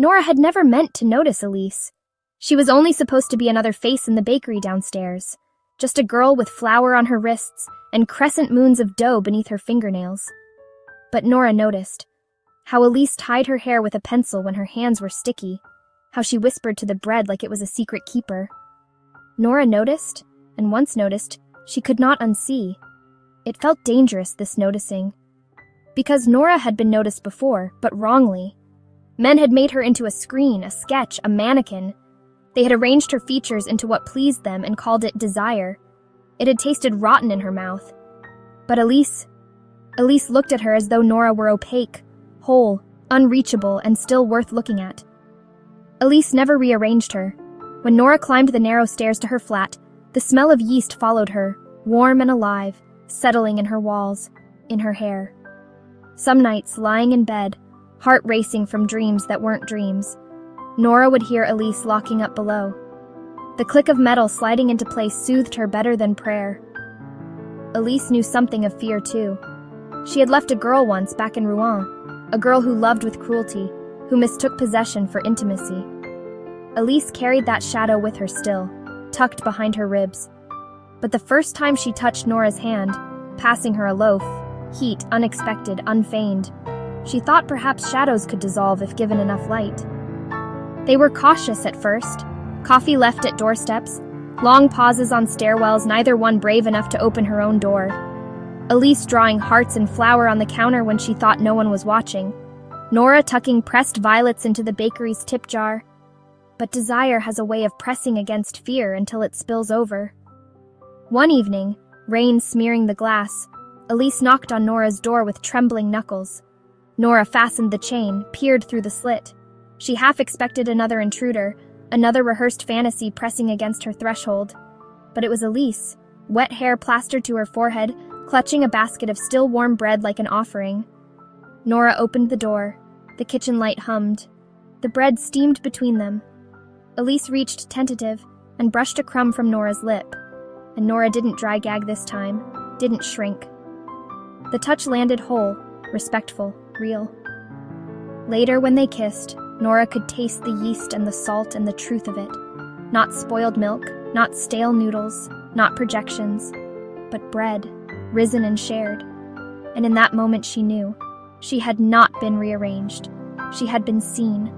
Nora had never meant to notice Elise. She was only supposed to be another face in the bakery downstairs, just a girl with flour on her wrists and crescent moons of dough beneath her fingernails. But Nora noticed how Elise tied her hair with a pencil when her hands were sticky, how she whispered to the bread like it was a secret keeper. Nora noticed, and once noticed, she could not unsee. It felt dangerous, this noticing. Because Nora had been noticed before, but wrongly. Men had made her into a screen, a sketch, a mannequin. They had arranged her features into what pleased them and called it desire. It had tasted rotten in her mouth. But Elise looked at her as though Nora were opaque, whole, unreachable, and still worth looking at. Elise never rearranged her. When Nora climbed the narrow stairs to her flat, the smell of yeast followed her, warm and alive, settling in her walls, in her hair. Some nights, lying in bed, heart racing from dreams that weren't dreams, Nora would hear Elise locking up below. The click of metal sliding into place soothed her better than prayer. Elise knew something of fear, too. She had left a girl once back in Rouen, a girl who loved with cruelty, who mistook possession for intimacy. Elise carried that shadow with her still, tucked behind her ribs. But the first time she touched Nora's hand, passing her a loaf, heat, unexpected, unfeigned, she thought perhaps shadows could dissolve if given enough light. They were cautious at first, coffee left at doorsteps, long pauses on stairwells, neither one brave enough to open her own door. Elise drawing hearts and flour on the counter when she thought no one was watching. Nora tucking pressed violets into the bakery's tip jar. But desire has a way of pressing against fear until it spills over. One evening, rain smearing the glass, Elise knocked on Nora's door with trembling knuckles. Nora fastened the chain, peered through the slit. She half expected another intruder, another rehearsed fantasy pressing against her threshold. But it was Elise, wet hair plastered to her forehead, clutching a basket of still warm bread like an offering. Nora opened the door. The kitchen light hummed. The bread steamed between them. Elise reached tentative and brushed a crumb from Nora's lip. And Nora didn't dry gag this time, didn't shrink. The touch landed whole, respectful, real. Later, when they kissed, Nora could taste the yeast and the salt and the truth of it. Not spoiled milk, not stale noodles, not projections, but bread, risen and shared. And in that moment she knew. She had not been rearranged. She had been seen.